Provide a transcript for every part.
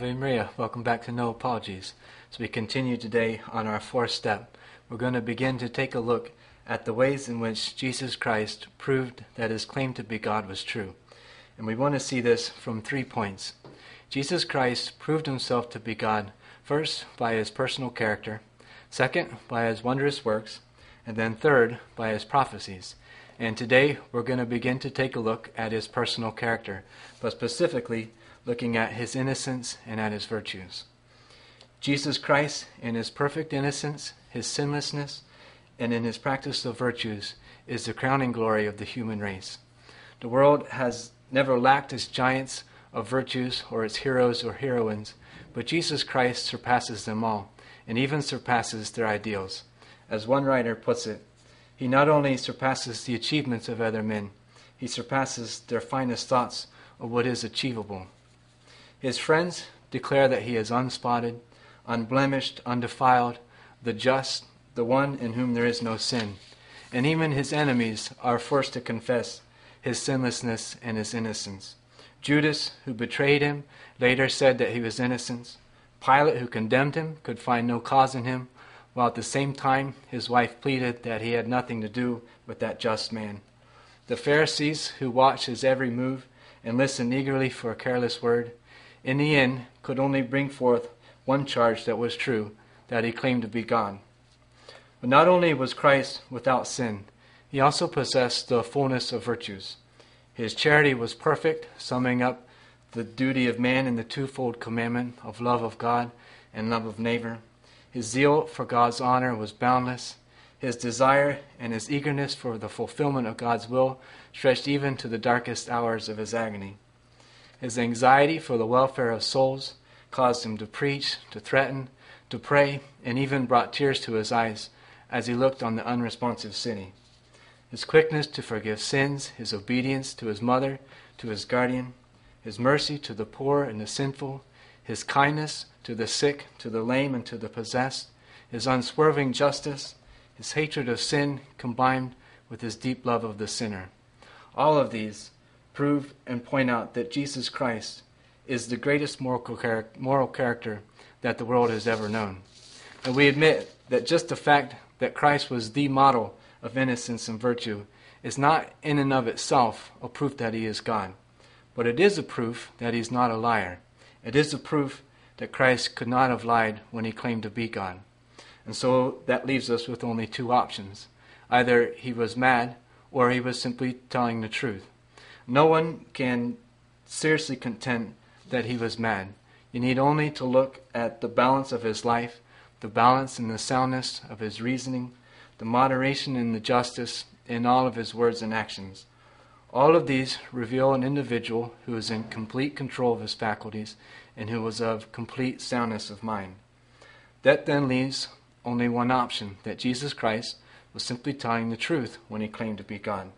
Ave Maria, welcome back to No Apologies. As we continue today on our fourth step, we're going to begin to take a look at the ways in which Jesus Christ proved that his claim to be God was true. And we want to see this from 3 points. Jesus Christ proved himself to be God, first by his personal character, second by his wondrous works, and then third by his prophecies. And today we're going to begin to take a look at his personal character, but specifically looking at his innocence and at his virtues. Jesus Christ, in his perfect innocence, his sinlessness, and in his practice of virtues, is the crowning glory of the human race. The world has never lacked its giants of virtues or its heroes or heroines, but Jesus Christ surpasses them all, and even surpasses their ideals. As one writer puts it, he not only surpasses the achievements of other men, he surpasses their finest thoughts of what is achievable. His friends declare that he is unspotted, unblemished, undefiled, the just, the one in whom there is no sin. And even his enemies are forced to confess his sinlessness and his innocence. Judas, who betrayed him, later said that he was innocent. Pilate, who condemned him, could find no cause in him, while at the same time his wife pleaded that he had nothing to do with that just man. The Pharisees, who watched his every move and listened eagerly for a careless word, in the end could only bring forth one charge that was true, that he claimed to be God. But not only was Christ without sin, he also possessed the fullness of virtues. His charity was perfect, summing up the duty of man in the twofold commandment of love of God and love of neighbor. His zeal for God's honor was boundless. His desire and his eagerness for the fulfillment of God's will stretched even to the darkest hours of his agony. His anxiety for the welfare of souls caused him to preach, to threaten, to pray, and even brought tears to his eyes as he looked on the unresponsive city. His quickness to forgive sins, his obedience to his mother, to his guardian, his mercy to the poor and the sinful, his kindness to the sick, to the lame, and to the possessed, his unswerving justice, his hatred of sin combined with his deep love of the sinner. All of these prove and point out that Jesus Christ is the greatest moral character that the world has ever known. And we admit that just the fact that Christ was the model of innocence and virtue is not in and of itself a proof that he is God. But it is a proof that he's not a liar. It is a proof that Christ could not have lied when he claimed to be God. And so that leaves us with only two options. Either he was mad or he was simply telling the truth. No one can seriously contend that he was mad. You need only to look at the balance of his life, the balance and the soundness of his reasoning, the moderation and the justice in all of his words and actions. All of these reveal an individual who is in complete control of his faculties and who was of complete soundness of mind. That then leaves only one option, that Jesus Christ was simply telling the truth when he claimed to be God.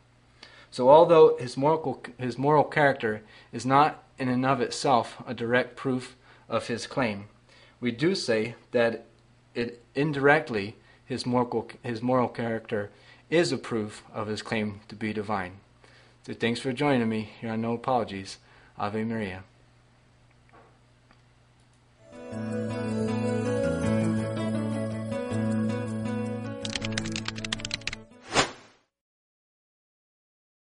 So although his moral character is not in and of itself a direct proof of his claim, we do say that it indirectly his moral character is a proof of his claim to be divine. So thanks for joining me here on No Apologies. Ave Maria.